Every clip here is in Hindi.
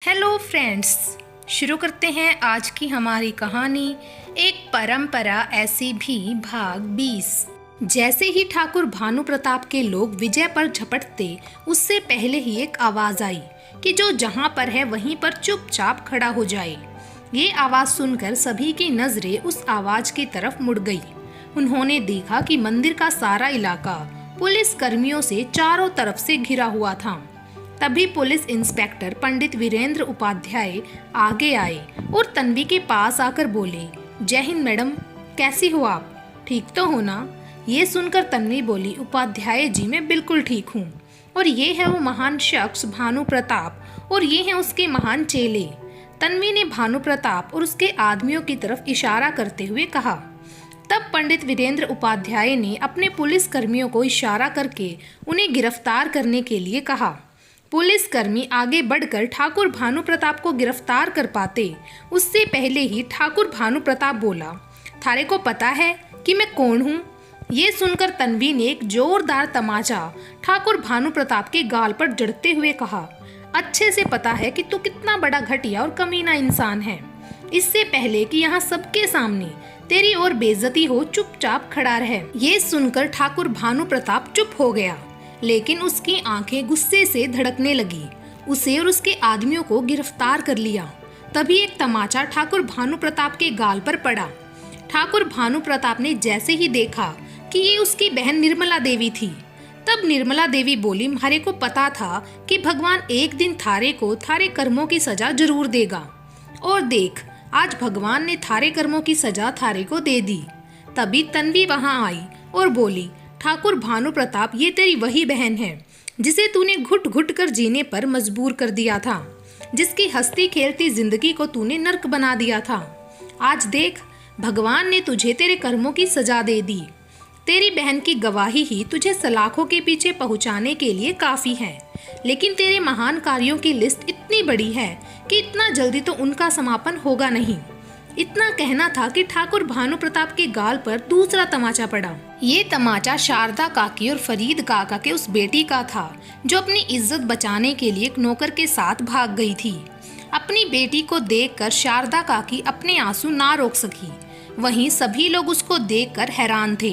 हेलो फ्रेंड्स, शुरू करते हैं आज की हमारी कहानी एक परंपरा ऐसी भी भाग 20। जैसे ही ठाकुर भानु प्रताप के लोग विजय पर झपटते उससे पहले ही एक आवाज आई कि जो जहां पर है वहीं पर चुपचाप खड़ा हो जाए। ये आवाज सुनकर सभी की नजरें उस आवाज की तरफ मुड़ गई। उन्होंने देखा कि मंदिर का सारा इलाका पुलिस कर्मियों से चारों तरफ से घिरा हुआ था। तभी पुलिस इंस्पेक्टर पंडित वीरेंद्र उपाध्याय आगे आए और तन्वी के पास आकर बोले, जय हिंद मैडम, कैसी हो आप? ठीक तो हो ना? ये सुनकर तन्वी बोली, उपाध्याय जी मैं बिल्कुल ठीक हूँ। और ये है वो महान शख्स भानु प्रताप और ये हैं उसके महान चेले। तन्वी ने भानु प्रताप और उसके आदमियों की तरफ इशारा करते हुए कहा। तब पंडित वीरेंद्र उपाध्याय ने अपने पुलिस कर्मियों को इशारा करके उन्हें गिरफ्तार करने के लिए कहा। पुलिसकर्मी आगे बढ़कर ठाकुर भानु प्रताप को गिरफ्तार कर पाते उससे पहले ही ठाकुर भानु प्रताप बोला, थारे को पता है कि मैं कौन हूँ? ये सुनकर तन्वी ने एक जोरदार तमाचा ठाकुर भानु प्रताप के गाल पर जड़ते हुए कहा, अच्छे से पता है कि तू कितना बड़ा घटिया और कमीना इंसान है। इससे पहले कि यहाँ सबके सामने तेरी और बेइज्जती हो, चुपचाप खड़ा रहे। ये सुनकर ठाकुर भानु प्रताप चुप हो गया, लेकिन उसकी आंखें गुस्से से धड़कने लगी। उसे और उसके आदमियों को गिरफ्तार कर लिया। तभी एक तमाचा ठाकुर भानु प्रताप के गाल पर पड़ा। ठाकुर भानु प्रताप ने जैसे ही देखा कि ये उसकी बहन निर्मला देवी थी, तब निर्मला देवी बोली, म्हारे को पता था कि भगवान एक दिन थारे को थारे कर्मों की सजा जरूर देगा। और देख, आज भगवान ने थारे कर्मों की सजा थारे को दे दी। तभी तन्वी वहां आई और बोली, ठाकुर भानु प्रताप, ये तेरी वही बहन है जिसे तूने घुट घुट कर जीने पर मजबूर कर दिया था, जिसकी हंसती खेलती जिंदगी को तूने नर्क बना दिया था। आज देख, भगवान ने तुझे तेरे कर्मों की सजा दे दी। तेरी बहन की गवाही ही तुझे सलाखों के पीछे पहुंचाने के लिए काफी है, लेकिन तेरे महान कार्यों की लिस्ट इतनी बड़ी है कि इतना जल्दी तो उनका समापन होगा नहीं। इतना कहना था कि ठाकुर भानु प्रताप के गाल पर दूसरा तमाचा पड़ा। ये तमाचा शारदा काकी और फरीद काका के उस बेटी का था जो अपनी इज्जत बचाने के लिए एक नौकर के साथ भाग गई थी। अपनी बेटी को देखकर शारदा काकी अपने आंसू ना रोक सकी। वहीं सभी लोग उसको देखकर हैरान थे।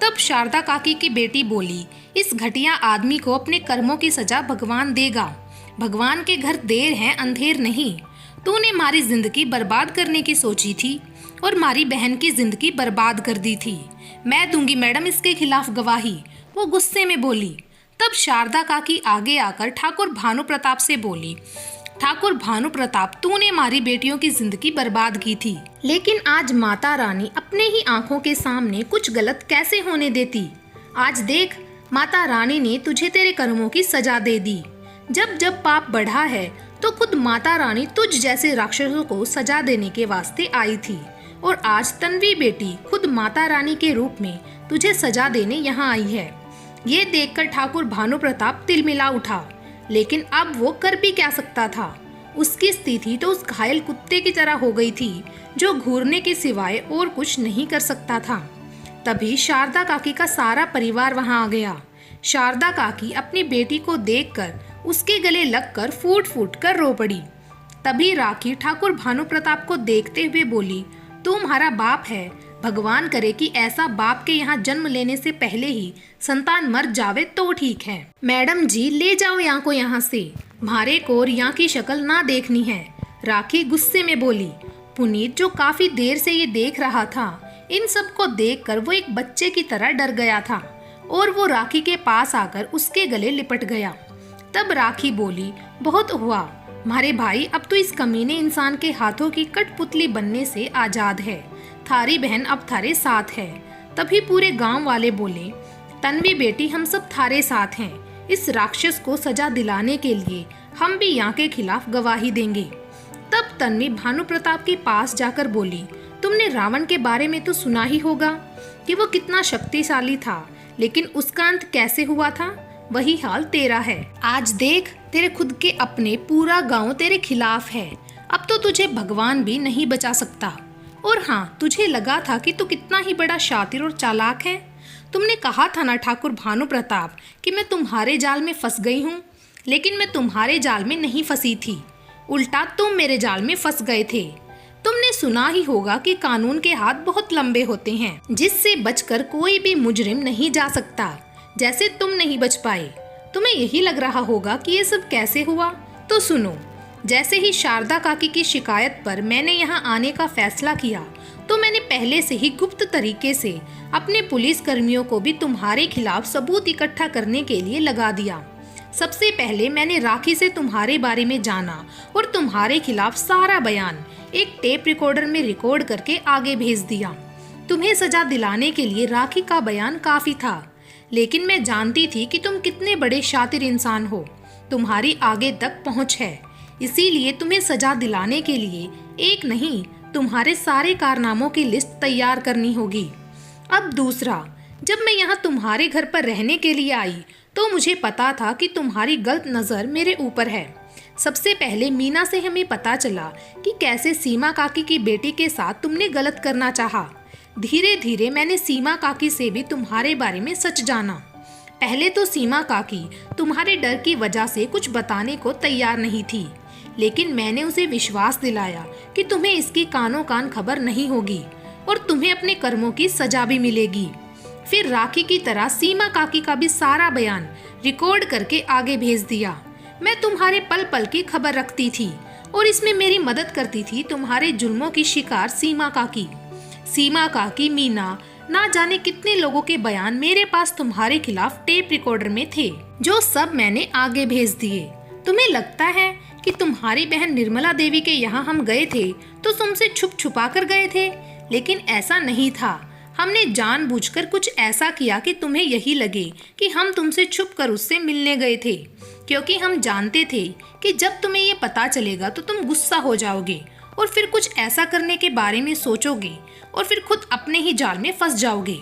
तब शारदा काकी की बेटी बोली, इस घटिया आदमी को अपने कर्मों की सजा भगवान देगा। भगवान के घर देर है अंधेर नहीं। तूने हमारी जिंदगी बर्बाद करने की सोची थी और हमारी बहन की जिंदगी बर्बाद कर दी थी। मैं दूंगी मैडम इसके खिलाफ गवाही, वो गुस्से में बोली। तब शारदा काकी आगे आकर ठाकुर भानु प्रताप से बोली, ठाकुर भानु प्रताप, तूने हमारी बेटियों की जिंदगी बर्बाद की थी, लेकिन आज माता रानी अपने ही आंखों के सामने कुछ गलत कैसे होने देती? आज देख, माता रानी ने तुझे तेरे कर्मों की सजा दे दी। जब जब पाप बढ़ा है तो खुद माता रानी तुझ जैसे राक्षसों को सजा देने के वास्ते आई थी, और आज तन्वी बेटी खुद माता रानी के रूप में तुझे सजा देने यहाँ आई है। ये देखकर ठाकुर भानु प्रताप तिलमिला उठा, लेकिन अब वो कर भी क्या सकता था? उसकी स्थिति तो उस घायल कुत्ते की तरह हो गई थी जो घूरने के सिवाय और कुछ नहीं कर सकता था। तभी शारदा काकी का सारा परिवार वहां आ गया। शारदा काकी अपनी बेटी को देखकर उसके गले लगकर फूट फूट कर रो पड़ी। तभी राखी ठाकुर भानु प्रताप को देखते हुए बोली, तू हमारा बाप है, भगवान करे कि ऐसा बाप के यहाँ जन्म लेने से पहले ही संतान मर जावे तो ठीक है। मैडम जी, ले जाओ यहाँ को यहाँ से, म्हारे को और यहाँ की शक्ल ना देखनी है। राखी गुस्से में बोली। पुनीत, जो काफी देर से ये देख रहा था, इन सब को देखकर वो एक बच्चे की तरह डर गया था और वो राखी के पास आकर उसके गले लिपट गया। तब राखी बोली, बहुत हुआ हमारे भाई, अब तो इस कमीने इंसान के हाथों की कठपुतली बनने से आजाद है। थारी बहन अब थारे साथ है। तभी पूरे गांव वाले बोले, तन्वी बेटी, हम सब थारे साथ हैं। इस राक्षस को सजा दिलाने के लिए हम भी यहाँ के खिलाफ गवाही देंगे। तब तन्वी भानु प्रताप के पास जाकर बोली, तुमने रावण के बारे में तो सुना ही होगा कि वो कितना शक्तिशाली था, लेकिन उसका अंत कैसे हुआ था? वही हाल तेरा है। आज देख, तेरे खुद के अपने पूरा गांव तेरे खिलाफ है। अब तो तुझे भगवान भी नहीं बचा सकता। और हाँ, तुझे लगा था कि तू कितना ही बड़ा शातिर और चालाक है। तुमने कहा था ना ठाकुर भानु प्रताप कि मैं तुम्हारे जाल में फंस गई हूँ, लेकिन मैं तुम्हारे जाल में नहीं फंसी थी। उल्टा तुम मेरे जाल में फंस गए थे। तुमने सुना ही होगा कि कानून के हाथ बहुत लंबे होते हैं, जिससे बचकर कोई भी मुजरिम नहीं जा सकता, जैसे तुम नहीं बच पाए। तुम्हें यही लग रहा होगा कि ये सब कैसे हुआ, तो सुनो। जैसे ही शारदा काकी की शिकायत पर मैंने यहाँ आने का फैसला किया, तो मैंने पहले से ही गुप्त तरीके से अपने पुलिस कर्मियों को भी तुम्हारे खिलाफ सबूत इकट्ठा करने के लिए लगा दिया। सबसे पहले मैंने राखी से तुम्हारे बारे में जाना और तुम्हारे खिलाफ सारा बयान एक टेप रिकॉर्डर में रिकॉर्ड करके आगे भेज दिया। तुम्हें सजा दिलाने के लिए राखी का बयान काफी था, लेकिन मैं जानती थी कि तुम कितने बड़े शातिर इंसान हो, तुम्हारी आगे तक पहुंच है। इसीलिए तुम्हें सजा दिलाने के लिए एक नहीं, तुम्हारे सारे कारनामों की लिस्ट तैयार करनी होगी। अब दूसरा, जब मैं यहाँ तुम्हारे घर पर रहने के लिए आई तो मुझे पता था कि तुम्हारी गलत नज़र मेरे ऊपर है। सबसे पहले मीना से हमें पता चला कि कैसे सीमा काकी की बेटी के साथ तुमने गलत करना चाहा। धीरे धीरे मैंने सीमा काकी से भी तुम्हारे बारे में सच जाना। पहले तो सीमा काकी तुम्हारे डर की वजह से कुछ बताने को तैयार नहीं थी, लेकिन मैंने उसे विश्वास दिलाया कि तुम्हें इसकी कानों कान खबर नहीं होगी और तुम्हें अपने कर्मों की सजा भी मिलेगी। फिर राखी की तरह सीमा काकी का भी सारा बयान रिकॉर्ड करके आगे भेज दिया। मैं तुम्हारे पल पल की खबर रखती थी और इसमें मेरी मदद करती थी तुम्हारे जुल्मों की शिकार सीमा काकी। सीमा काकी, मीना, ना जाने कितने लोगों के बयान मेरे पास तुम्हारे खिलाफ टेप रिकॉर्डर में थे, जो सब मैंने आगे भेज दिए। तुम्हें लगता है कि तुम्हारी बहन निर्मला देवी के यहाँ हम गए थे तो तुमसे छुप छुपा कर गए थे, लेकिन ऐसा नहीं था। हमने जानबूझकर कुछ ऐसा किया कि तुम्हें यही लगे कि हम तुमसे छुप कर उससे मिलने गए थे, क्योंकि हम जानते थे कि जब तुम्हें ये पता चलेगा तो तुम गुस्सा हो जाओगे और फिर कुछ ऐसा करने के बारे में सोचोगे और फिर खुद अपने ही जाल में फंस जाओगे।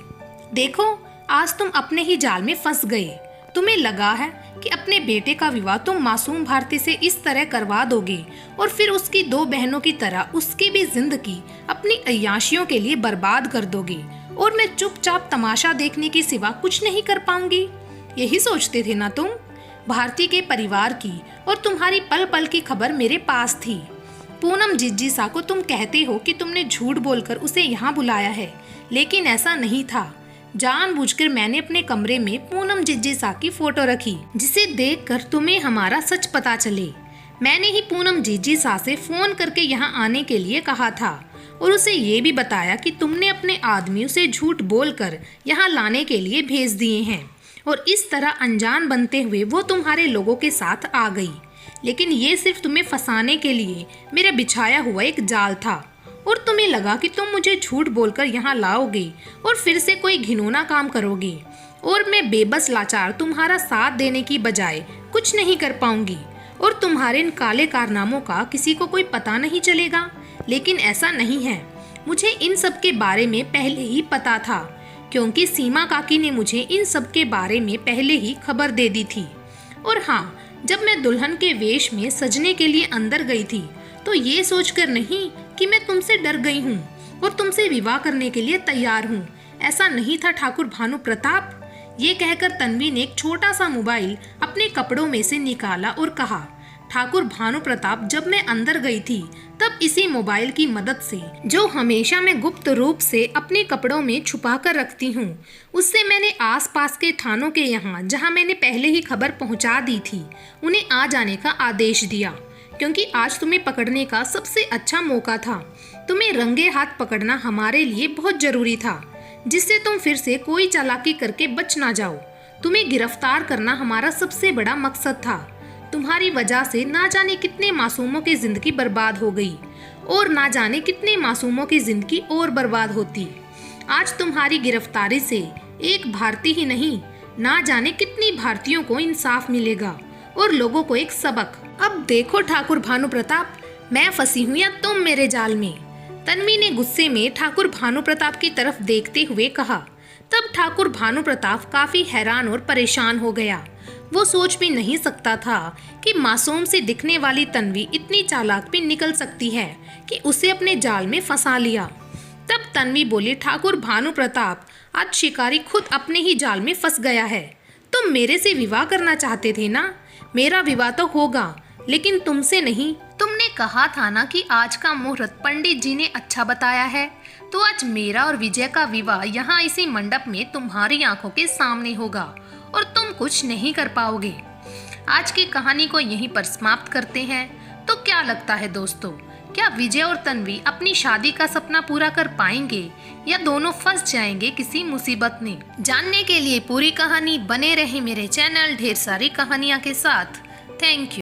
देखो, आज तुम अपने ही जाल में फंस गए। तुम्हें लगा है कि अपने बेटे का विवाह तुम मासूम भारती से इस तरह करवा दोगे और फिर उसकी दो बहनों की तरह उसकी भी जिंदगी अपनी अय्याशियों के लिए बर्बाद कर दोगे और मैं चुपचाप तमाशा देखने के सिवा कुछ नहीं कर पाऊंगी। यही सोचते थे ना तुम? भारती के परिवार की और तुम्हारी पल पल की खबर मेरे पास थी। पूनम जिज्जीसा को तुम कहते हो कि तुमने झूठ बोलकर उसे यहाँ बुलाया है, लेकिन ऐसा नहीं था। जानबूझकर मैंने अपने कमरे में पूनम जिज्जीसा की फोटो रखी, जिसे देखकर तुम्हें हमारा सच पता चले। मैंने ही पूनम जिज्जीसा से फोन करके यहाँ आने के लिए कहा था और उसे ये भी बताया कि तुमने अपने आदमियों से झूठ बोलकर यहाँ लाने के लिए भेज दिए हैं और इस तरह अनजान बनते हुए वो तुम्हारे लोगों के साथ आ गई। लेकिन ये सिर्फ तुम्हें फंसाने के लिए मेरा बिछाया हुआ एक जाल था और तुम्हें लगा कि तुम मुझे झूठ बोलकर यहाँ लाओगे और फिर से कोई घिनौना काम करोगे और मैं बेबस लाचार तुम्हारा साथ देने की बजाय कुछ नहीं कर पाऊंगी और तुम्हारे इन काले कारनामों का किसी को कोई पता नहीं चलेगा। लेकिन ऐसा नहीं है। मुझे इन सब के बारे में पहले ही पता था, क्योंकि सीमा काकी ने मुझे इन सब के बारे में पहले ही खबर दे दी थी। और हाँ, जब मैं दुल्हन के वेश में सजने के लिए अंदर गई थी तो ये सोचकर नहीं कि मैं तुमसे डर गई हूँ और तुमसे विवाह करने के लिए तैयार हूँ। ऐसा नहीं था ठाकुर भानु प्रताप। ये कहकर तन्वी ने एक छोटा सा मोबाइल अपने कपड़ों में से निकाला और कहा, ठाकुर भानु प्रताप, जब मैं अंदर गई थी तब इसी मोबाइल की मदद से, जो हमेशा मैं गुप्त रूप से अपने कपड़ों में छुपा कर रखती हूँ, उससे मैंने आसपास के थानों के यहाँ, जहाँ मैंने पहले ही खबर पहुँचा दी थी, उन्हें आ जाने का आदेश दिया, क्योंकि आज तुम्हें पकड़ने का सबसे अच्छा मौका था। तुम्हें रंगे हाथ पकड़ना हमारे लिए बहुत जरूरी था, जिससे तुम फिर से कोई चालाकी करके बच ना जाओ। तुम्हें गिरफ्तार करना हमारा सबसे बड़ा मकसद था। तुम्हारी वजह से ना जाने कितने मासूमों की जिंदगी बर्बाद हो गई और ना जाने कितने मासूमों की जिंदगी और बर्बाद होती। आज तुम्हारी गिरफ्तारी से एक भारतीय ही नहीं, ना जाने कितनी भारतीयों को इंसाफ मिलेगा और लोगों को एक सबक। अब देखो ठाकुर भानु प्रताप, मैं फंसी हूँ या तुम मेरे जाल में? तन्वी ने गुस्से में ठाकुर भानु प्रताप की तरफ देखते हुए कहा। तब ठाकुर भानु प्रताप काफी हैरान और परेशान हो गया। वो सोच भी नहीं सकता था कि मासूम से दिखने वाली तन्वी इतनी चालाक भी निकल सकती है कि उसे अपने जाल में फंसा लिया। तब तन्वी बोली, ठाकुर भानु प्रताप, आज शिकारी खुद अपने ही जाल में फंस गया है। तुम मेरे से विवाह करना चाहते थे ना? मेरा विवाह तो होगा, लेकिन तुमसे नहीं। तुमने कहा था ना कि आज का मुहूर्त पंडित जी ने अच्छा बताया है, तो आज मेरा और विजय का विवाह यहाँ इसी मंडप में तुम्हारी आंखों के सामने होगा और तुम कुछ नहीं कर पाओगे। आज की कहानी को यहीं पर समाप्त करते हैं। तो क्या लगता है दोस्तों, क्या विजय और तन्वी अपनी शादी का सपना पूरा कर पाएंगे या दोनों फंस जाएंगे किसी मुसीबत में? जानने के लिए पूरी कहानी बने रहे मेरे चैनल ढेर सारी कहानियां के साथ। Thank you.